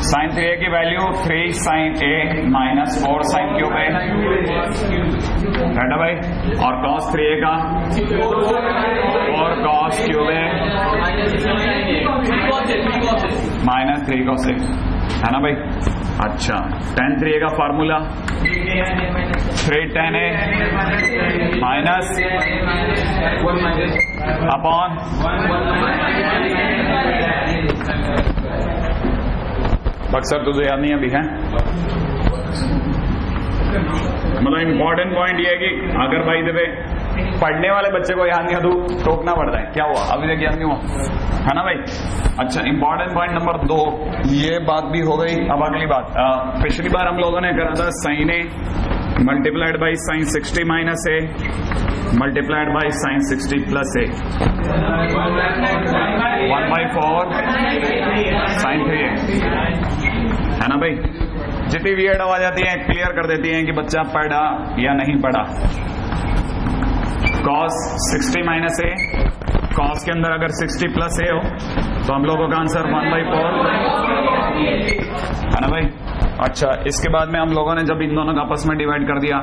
Sign 3a की value 3 sine a minus 4 sine cube a, right है भाई। और cos 3a का 4 cos cube a minus 3 cos a, है ना भाई। अच्छा, tan 3a का formula 3 tan a minus upon Buxar तुझे याद नहीं अभी है। मतलब इंपॉर्टेंट पॉइंट ये है कि अगर भाई देवे पढ़ने वाले बच्चे को याद नहीं है तो टोकना पड़ता है। क्या हुआ अभी तक याद नहीं हुआ, है ना भाई। अच्छा, इंपॉर्टेंट पॉइंट नंबर 2, ये बात भी हो गई। अब अगली बात, पिछली बार हम लोगों ने करा था sine A multiplied by sine 60 minus A multiplied by sine 60 plus A 1/4 sine 3a, है ना भाई। जितनी वियर्ड आवाज आती है क्लियर कर देती हैं कि बच्चा पढ़ा या नहीं पढ़ा। cos 60 माइनस ए, cos के अंदर अगर 60 प्लस ए हो तो हम लोगों का आंसर 1/4, है ना भाई। अच्छा, इसके बाद में हम लोगों ने जब इन दोनों का आपस में डिवाइड कर दिया,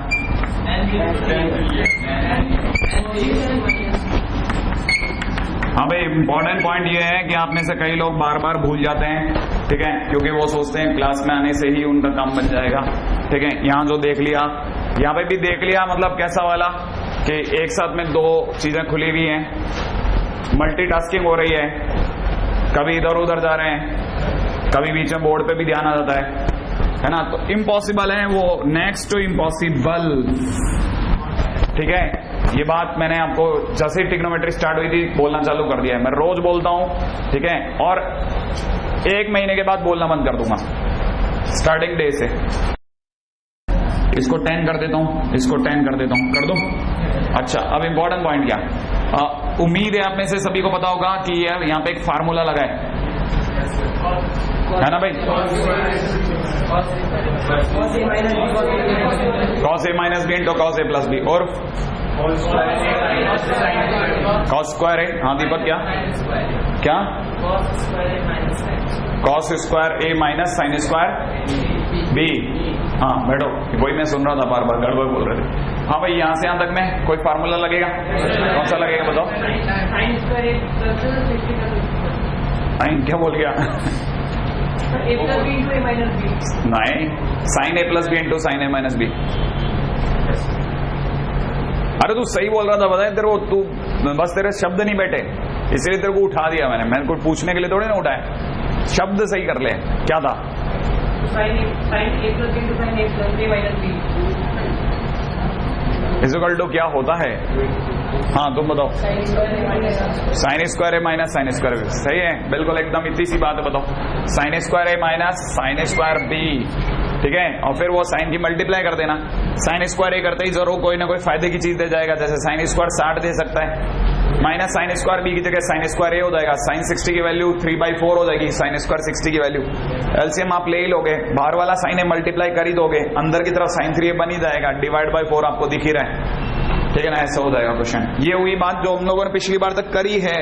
हाँ भाई, इंपॉर्टेंट पॉइंट ये है कि आप में से कई लोग बार बार भूल जाते हैं, ठीक है, क्योंकि वो सोचते हैं क्लास में आने से ही उनका काम बन जाएगा, ठीक है। यहाँ जो देख लिया, यहाँ पे भी देख लिया, मतलब कैसा वाला कि एक साथ में 2 चीजें खुली हुई हैं, मल्टीटास्किंग हो रही है, कभी इधर उधर जा रहे हैं, कभी बीच में बोर्ड पे भी ध्यान आ जाता है ना। तो इम्पॉसिबल है वो, नेक्स्ट टू इम्पॉसिबल, ठीक है। ये बात मैंने आपको जैसे ही ट्रिग्नोमेट्री स्टार्ट हुई थी बोलना चालू कर दिया है। मैं रोज बोलता हूं, ठीक है, और 1 महीने के बाद बोलना बंद कर दूंगा स्टार्टिंग डे से। इसको 10 कर देता हूं, इसको 10 कर देता हूं, कर दूं। अच्छा, अब इंपॉर्टेंट पॉइंट क्या, उम्मीद है आप में से सभी को पता होगा कि यहाँ पे एक फार्मूला लगा है ना भाई। cos a minus B into cos a plus B और cos स्क्वायर है। हाँ दीपक, क्या cos स्क्वायर a minus sine square b। हाँ बैठो, वही मैं सुन रहा था, बार बार गड़बड़ बोल रहे थे। हाँ भाई, यहाँ से यहाँ तक में कोई फार्मूला लगेगा, कौन सा लगेगा बताओ। क्या बोल गया? नहीं, sine a plus B into sine a minus B. अरे तू सही बोल रहा था, बताए तेरे को, तू बस तेरे शब्द नहीं बैठे इसलिए तेरे को उठा दिया मैंने कुछ पूछने के लिए थोड़ी ना उठाया। शब्द सही कर ले, क्या था? इक्वल टू क्या होता है? हाँ तुम बताओ। साइन स्क्वायर ए माइनस साइन स्क्वायर बी, सही है, बिल्कुल एकदम इतनी सी बात है। बताओ, साइन स्क्वायर ए माइनस साइन स्क्वायर बी, ठीक है, और फिर वो साइन की मल्टीप्लाई कर देना। साइन स्क्वायर ए करते ही जरूर कोई ना कोई फायदे की चीज दे जाएगा, जैसे साइन स्क्वायर 60 दे सकता है, माइनस साइन स्क्वायर बी की जगह साइन स्क्वायर ए हो जाएगा। साइन 60 की वैल्यू 3/4 हो जाएगी, साइन स्क्वायर 60 की वैल्यू। एलसीएम आप ले ही लोगे, बाहर वाला साइन ए मल्टीप्लाई कर ही दोगे, अंदर की तरफ साइन 3a बन ही जाएगा, डिवाइड बाय 4 आपको दिख ही रहा है, ठीक है ना। ऐसा हो जाएगा क्वेश्चन। ये हुई बात जो हम लोगों ने पिछली बार तक करी है,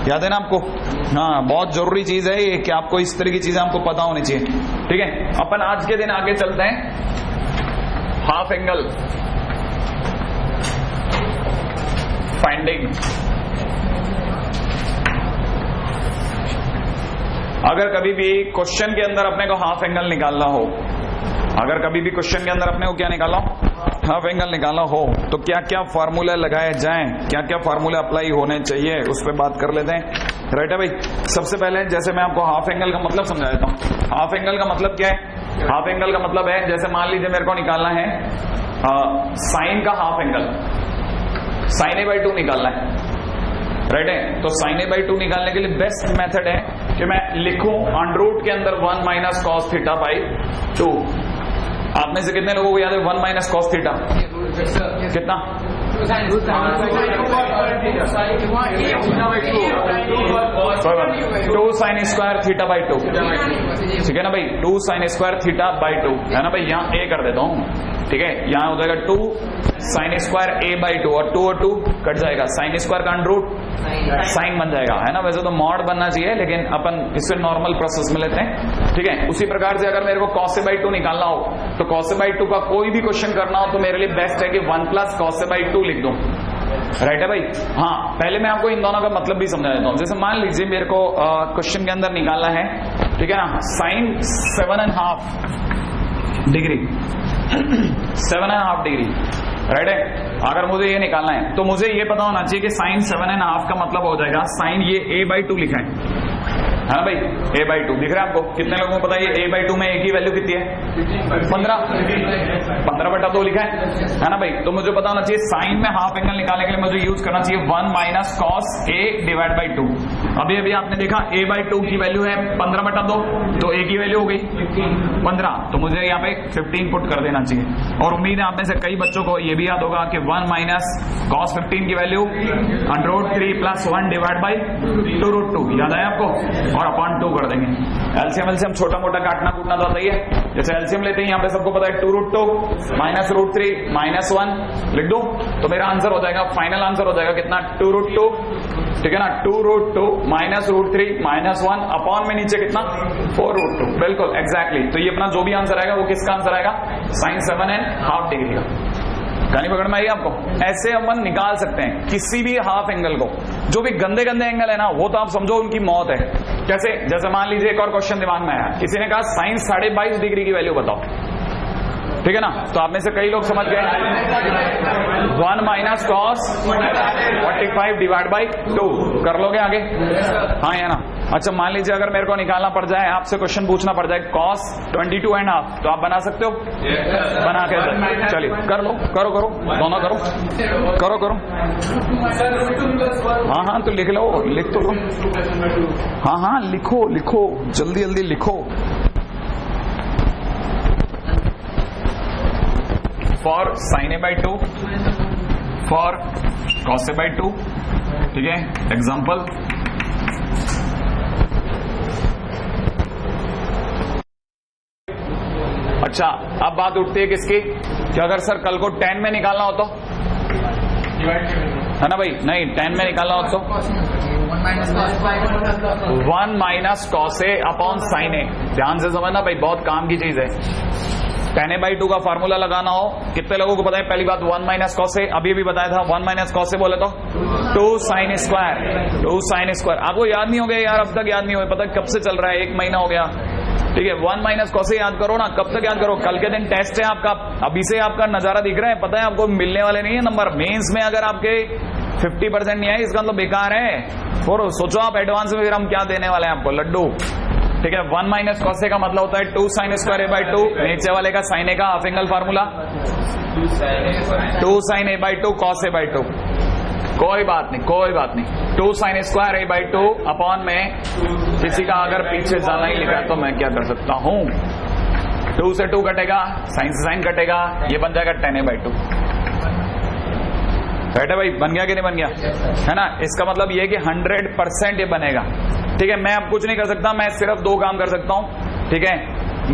याद है ना आपको। हाँ, बहुत जरूरी चीज है ये कि आपको इस तरह की चीजें आपको पता होनी चाहिए, ठीक है। अपन आज के दिन आगे चलते हैं, हाफ एंगल फाइंडिंग। अगर कभी भी क्वेश्चन के अंदर अपने को हाफ एंगल निकालना हो, क्या निकालना हो, हाफ एंगल निकालना हो, तो क्या क्या फार्मूला लगाए जाएं, क्या क्या फार्मूला अप्लाई होने चाहिए, उस पर बात कर लेते हैं, राइट है भाई। सबसे पहले जैसे मैं आपको हाफ एंगल का मतलब समझा देता हूं। हाफ एंगल का मतलब क्या है? हाफ एंगल का मतलब है, जैसे मान लीजिए मेरे को निकालना है साइन का हाफ एंगल, साइन a/2 निकालना है, राइट है। तो साइन a/2 निकालने के लिए बेस्ट मेथड है कि मैं लिखूं अंडर के अंदर 1 माइनस cos थीटा बाई 2। आप में से कितने लोगों को याद है 1 माइनस cos थीटा कितना? 2 साइन स्क्वायर थीटा बाई 2, ठीक है ना भाई। 2 साइन स्क्वायर थीटा बाई 2, है ना भाई। यहाँ a कर देता हूँ, ठीक है। यहाँ हो जाएगा 2 साइन स्क्वायर a/2 और 2 और 2 कट जाएगा, साइन स्क्वायर का अंडर रूट साइन बन जाएगा, है ना। वैसे तो मॉड बनना चाहिए, लेकिन अपन इसे नॉर्मल प्रोसेस में लेते हैं, ठीक है। उसी प्रकार से अगर मेरे को cos से बाई 2 निकालना हो तो cos से बाई 2 का कोई भी क्वेश्चन करना हो तो मेरे लिए बेस्ट है कि 1 प्लस cos से बाई 2 लिख दूं, राइट है भाई। हाँ, पहले मैं आपको इन दोनों का मतलब भी समझा देता हूं। जैसे मान लीजिए मेरे को क्वेश्चन के अंदर निकालना है, ठीक है ना, साइन 7.5 डिग्री 7.5 डिग्री, राइट है। अगर मुझे ये निकालना है तो मुझे ये पता होना चाहिए कि साइन 7.5 का मतलब हो जाएगा साइन ये a/2 लिखा है भाई, a/2 दिख रहा है आपको। कितने लोगों को पता है ये a/2 में एक ही वैल्यू कितनी है? 15/2 लिखा है ना भाई। तो मुझे पता होना चाहिए साइन में हाफ एंगल निकालने के लिए मुझे यूज करना चाहिए 1 minus cos a divide by 2। अभी अभी आपने देखा a/2 की वैल्यू है 15/2, तो a की वैल्यू हो गई 15, तो मुझे यहाँ पे 15 पुट कर देना चाहिए। और उम्मीद है आप में से कई बच्चों को ये भी याद होगा कि 1 माइनस कॉस 15 की वैल्यू √3 प्लस 1 डिवाइड बाई 2√2, याद आया आपको, और अपॉन 2 कर देंगे। एलसीएम छोटा मोटा काटना कूटना तो आता ही है। जैसे एलसीएम लेते हैं यहाँ पे सबको पता है 2√2 माइनस √3 माइनस 1 लिख दो तो मेरा आंसर हो जाएगा, फाइनल आंसर हो जाएगा कितना? 2√2, ठीक है ना। 2√2 माइनस √3 माइनस 1 अपॉन में नीचे कितना? 4√2, बिल्कुल एग्जैक्टली। तो ये अपना जो भी आंसर आएगा वो किसका आंसर आएगा? साइन 7.5 डिग्री का। कहानी पकड़ में आई आपको? ऐसे अपन निकाल सकते हैं किसी भी हाफ एंगल को। जो भी गंदे गंदे एंगल है ना, वो तो आप समझो उनकी मौत है। कैसे? जैसे मान लीजिए एक और क्वेश्चन दिमाग में आया, किसी ने कहा साइन 22.5 डिग्री की वैल्यू बताओ, ठीक है ना। तो आप में से कई लोग समझ गए 1 माइनस कॉस 45 डिवाइड बाई 2 कर लोगे आगे? हाँ या ना। अच्छा, मान लीजिए अगर मेरे को निकालना पड़ जाए, आपसे क्वेश्चन पूछना पड़ जाए कॉस 22.5, तो आप बना सकते हो? बना के चलिए कर लो, करो करो, दोनों करो, करो करो। हाँ हाँ, तो लिख लो, लिख तो लो। हाँ हाँ, लिखो लिखो, जल्दी जल्दी लिखो। For sign a/2, for cos a/2, ठीक है। एग्जाम्पल, अच्छा अब बात उठती है किसकी, कि अगर सर कल को 10 में निकालना हो तो, है ना भाई? नहीं, 10 में निकालना हो तो 1 minus cos a upon sine a। ध्यान से समझना भाई, बहुत काम की चीज है। 10 a/2 का फार्मूला लगाना हो, कितने लोगों को पता है? पहली बात 1 माइनस कॉस a, अभी भी बताया था। 1 माइनस कॉस a बोले तो 2 साइन स्क्वायर, 2 साइन स्क्वायर। आपको याद नहीं हो गया यार? अब तक याद नहीं हो पता कब से चल रहा है? 1 महीना हो गया, ठीक है। 1 माइनस कॉस a याद करो ना, कब तक याद करो? कल के दिन टेस्ट है आपका, अभी से आपका नजारा दिख रहा है, पता है आपको मिलने वाले नहीं है नंबर। मेंस में अगर आपके 50% नहीं आए, इसका मतलब बेकार है। और सोचो आप एडवांस में फिर हम क्या देने वाले हैं आपको? लड्डू, ठीक है। 1 माइनस कॉस a का मतलब होता है 2 साइन स्क्वायर a/2, नीचे वाले का साइन a का half angle formula 2 sine a/2 cos a/2। कोई बात नहीं, कोई बात नहीं। 2 साइन स्क्वायर a/2 अपॉन में किसी का अगर पीछे जाना ही लिखा है तो मैं क्या कर सकता हूं? 2 से 2 कटेगा, साइन से साइन कटेगा, ये बन जाएगा 10 a/2। बैठे भाई, बन गया कि नहीं बन गया? है ना। इसका मतलब ये कि 100% ये बनेगा, ठीक है। मैं अब कुछ नहीं कर सकता, मैं सिर्फ 2 काम कर सकता हूं, ठीक है।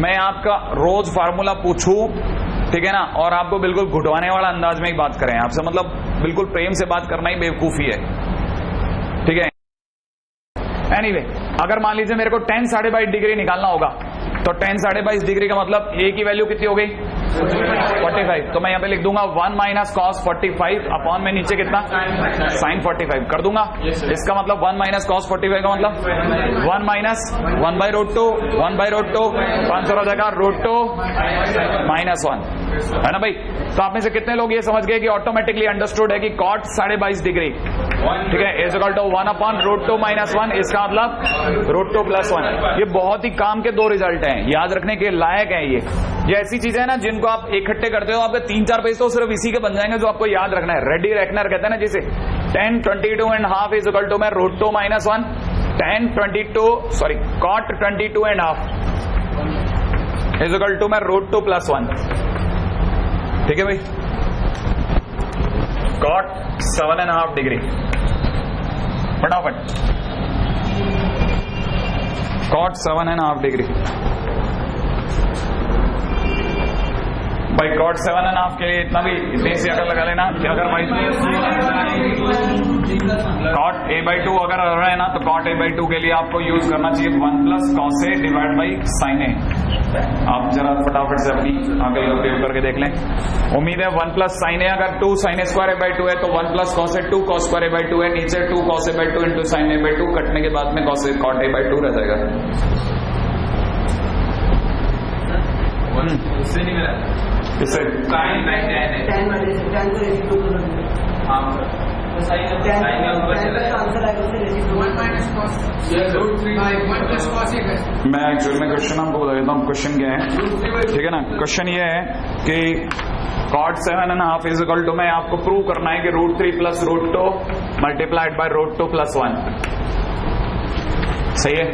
मैं आपका रोज फार्मूला पूछूं, ठीक है ना, और आपको बिल्कुल घुटवाने वाला अंदाज में ही बात करें आपसे, मतलब बिल्कुल प्रेम से बात करना ही बेवकूफी है, ठीक है। एनीवे, अगर मान लीजिए मेरे को 10 22.5 डिग्री निकालना होगा, तो 10 22.5 डिग्री का मतलब a की वैल्यू कितनी हो गई? 45। तो मैं यहाँ पे लिख दूंगा 1 माइनस कॉस 45 अपॉन में नीचे कितना? साइन 45 कर दूंगा। इसका मतलब 1 माइनस कॉस 45 का मतलब 1 माइनस 1/√2, 1/√2, तो आंसर हो जाएगा √2 माइनस 1, है ना भाई। तो आप में से कितने लोग ये समझ गए कि ऑटोमेटिकली अंडरस्टूड है कि कॉट 22.5 डिग्री, ठीक है, is equal to 1 upon √2 minus 1, इसका मतलब √2 प्लस 1। ये बहुत ही काम के 2 रिजल्ट हैं, याद रखने के लायक है। ये ऐसी चीजें है ना जिनको आप इकट्ठे करते हो, आपके 3-4 पेज तो सिर्फ इसी के बन जाएंगे जो आपको याद रखना है। रेडी रेकनर कहते हैं ना जिसे, 10 22.5 इज इक्वल टू में √2 minus 1, 10 22 sorry cot 22.5 is equal to में √2 प्लस 1, ठीक है भाई। कॉट 7.5 डिग्री, फटाफट कॉट 7.5 डिग्री भाई cot 7.5 के लिए इतनी सी अगर लगा लेना कि अगर भाई cot a/2 अगर आ रहा है ना, तो cot a/2 के लिए आपको यूज करना चाहिए 1 plus cos a divide by sin a। आप जरा फटाफट से अपनी आगे उपयोग करके देख लें। उम्मीद है 1 प्लस sin a अगर 2 sin a स्क्वायर a/2 है तो 1 plus cos a 2 cos square a/2 है, नीचे 2 cos a/2 into sin a/2 कटने के बाद में cot a/2 रह जाएगा। उससे नहीं मिला, किससे? मैं एक्चुअल में क्वेश्चन आपको बता देता हूँ। क्वेश्चन क्या है, ठीक है ना। क्वेश्चन ये है कि cot 7.5 इज इक्वल टू, मैं आपको प्रूव करना है कि √3 प्लस √2 मल्टीप्लाइड बाय √2 प्लस 1। सही है।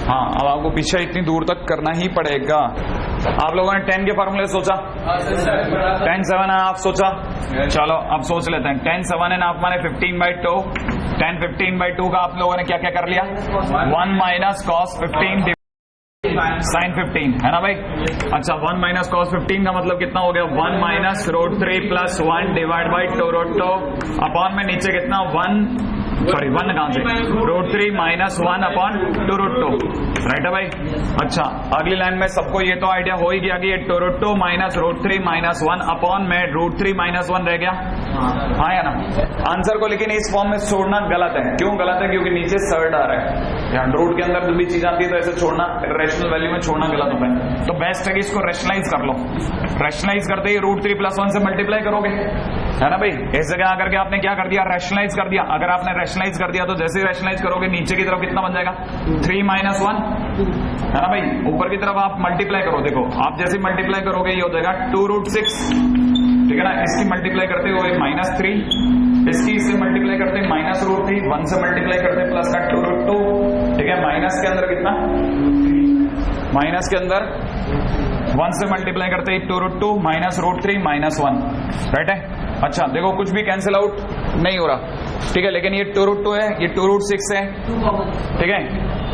हाँ, अब आपको पीछे इतनी दूर तक करना ही पड़ेगा। आप लोगों ने 10 के फॉर्मूले सोचा, 10 7.5 सोचा, चलो अब सोच लेते हैं। 10 7.5 माने 15/2, 10 15/2 का आप लोगों ने क्या क्या कर लिया, 1 माइनस cos 15 sin 15 है ना भाई। अच्छा 1 माइनस cos 15 का मतलब कितना हो गया, 1 minus √3 plus 1 divide by 2√2 upon में नीचे कितना 1 कहां से, √3 माइनस 1 अपॉन 2√2, राइट है भाई। अच्छा अगली लाइन में सबको ये तो आइडिया हो ही गया कि ये 2√2 माइनस √3 माइनस 1 अपॉन में √3 माइनस 1 रह गया, हाँ या ना। आंसर को लेकिन इस फॉर्म में छोड़ना गलत है। क्यों गलत है, क्योंकि नीचे सर्ड आ रहा है। यहाँ रूट के अंदर जो भी चीज आती है तो ऐसे छोड़ना, रेशनल वैल्यू में छोड़ना गलत होता है। तो बेस्ट है कि इसको रेशनलाइज कर लो। रेशनलाइज करते ही √3 प्लस 1 से मल्टीप्लाई करोगे, है ना भाई। इस जगह आकर के आपने क्या कर दिया, रेशनलाइज कर दिया। अगर आपने रेशनलाइज कर दिया तो जैसे ही रेशनलाइज करोगे नीचे की तरफ कितना बन जाएगा, 3 माइनस 1, है ना भाई। ऊपर की तरफ आप मल्टीप्लाई करो, देखो आप जैसे मल्टीप्लाई करोगे ये हो जाएगा 2√6, ठीक है ना। इसकी मल्टीप्लाई करते हुए -3, इसकी इससे मल्टीप्लाई करते हैं -√3, 1 से मल्टीप्लाई करते हैं प्लस का 2√2, ठीक है। माइनस के अंदर कितना, माइनस के अंदर 1 से मल्टीप्लाई करते हैं 2√2 माइनस √3 माइनस 1, राइट है। अच्छा देखो कुछ भी कैंसिल आउट नहीं हो रहा, ठीक है। लेकिन ये 2√2 है, ये 2√6 है, ठीक है।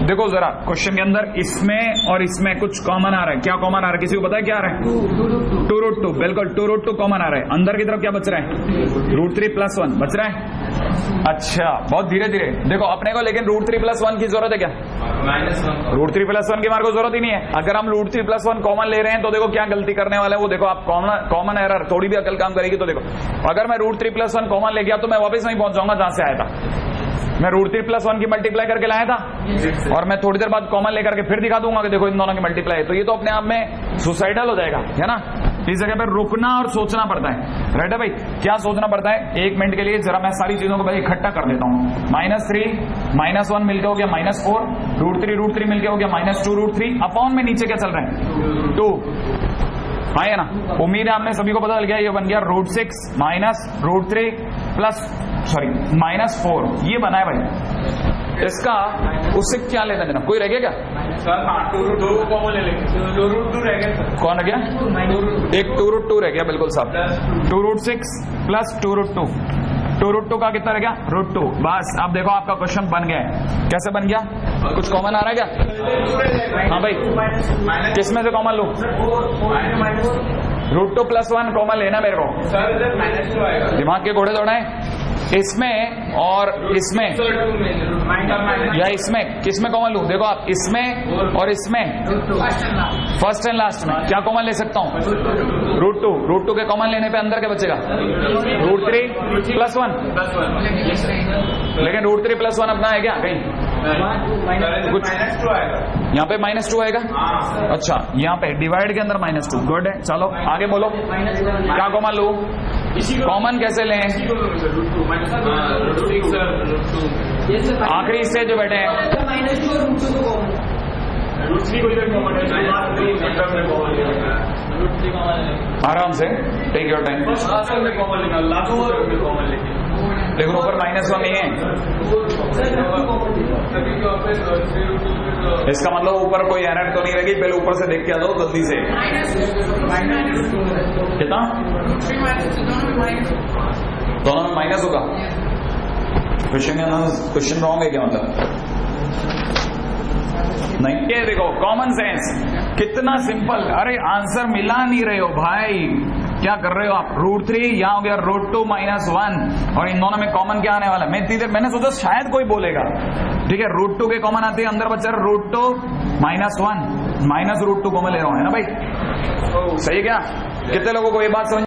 देखो जरा क्वेश्चन के अंदर इसमें और इसमें कुछ कॉमन आ रहा है। क्या कॉमन आ रहा है, किसी को पता है क्या आ रहा है, 2√2, बिल्कुल 2√2 कॉमन आ रहा है। अंदर की तरफ क्या बच रहा है, √3 प्लस 1 बच रहा है। अच्छा बहुत धीरे धीरे देखो अपने को, लेकिन √3 प्लस 1 की जरूरत है क्या, √3 प्लस 1 की हमारे को जरूरत ही नहीं है। अगर हम √3 प्लस 1 कॉमन ले रहे हैं तो देखो क्या गलती करने वाला है वो, देखो आप कॉमन एरर, थोड़ी भी अकल काम करेगी तो देखो अगर मैं √3 प्लस 1 कॉमन ले गया तो मैं वापस नहीं पहुंच जाऊंगा जहां से आया था। मैं √3 प्लस 1 की मल्टीप्लाई करके लाया था और मैं थोड़ी देर बाद कॉमन लेकर के फिर दिखा दूंगा कि देखो इन दोनों की मल्टीप्लाई है, तो ये तो अपने आप में सुसाइडल हो जाएगा, है ना। इस जगह पर रुकना और सोचना पड़ता है, राइट है भाई। क्या सोचना पड़ता है, 1 मिनट के लिए जरा मैं सारी चीजों को पहले इकट्ठा कर देता हूँ। -3 -1 मिलकर हो गया -4, √3 मिलकर हो गया -2√3 अपॉन में नीचे क्या चल रहा है 2, हाँ है ना। उम्मीद है आपने सभी को पता चल गया, ये बन गया √6 माइनस √3 प्लस -4, ये बना है भाई। इसका उससे क्या लेना देना, कोई रह गया क्या सर? हाँ 2√2 कॉमन ले लेंगे, 2√2 रह गया सर। कौन रह गया, एक 2√2 रह गया, बिल्कुल साहब। 2√6 प्लस 2√2, 2√2 का कितना रह गया, √2। बस अब देखो आपका क्वेश्चन बन गया है। कैसे बन गया, कुछ कॉमन आ रहा है क्या, हाँ भाई किसमें से कॉमन लो, √2 प्लस 1 कॉमन लेना मेरे को। दिमाग के घोड़े दौड़ाए, इसमें और इसमें या इसमें, किसमें कॉमन लूं, देखो आप इसमें और इसमें, फर्स्ट एंड लास्ट में क्या कॉमन ले सकता हूं, √2 के कॉमन लेने पे अंदर क्या बचेगा, √3 प्लस 1, लेकिन √3 प्लस 1 अपना है क्या कहीं, कुछ यहाँ पे -2 आएगा। अच्छा यहाँ पे डिवाइड के अंदर -2, गुड है। चलो आगे बोलो क्या कॉमन लूं, कॉमन कैसे लें, आखिरी से जो बैठे हैं आराम से, टेक योर टाइम। लेकिन ऊपर -1 नहीं है, इसका मतलब ऊपर कोई एरर तो नहीं रहेगी। पहले ऊपर से देख के आ जाओ जल्दी से, कितना दोनों में माइनस होगा। क्वेश्चन रॉन्ग है क्या मतलब, नहीं, ये देखो कॉमन सेंस कितना सिंपल। अरे आंसर मिला नहीं रहे हो भाई, क्या कर रहे हो आप? √3 यहाँ हो गया √2 -1 और इन दोनों में कॉमन क्या आने वाला है? मैंने सोचा शायद कोई बोलेगा, ठीक है। √2 के कॉमन आते हैं, अंदर बच्चा √2 -1 -√2 कॉमन ले रहा हूं, है ना भाई? सही क्या? कितने लोगों को ये बात समझ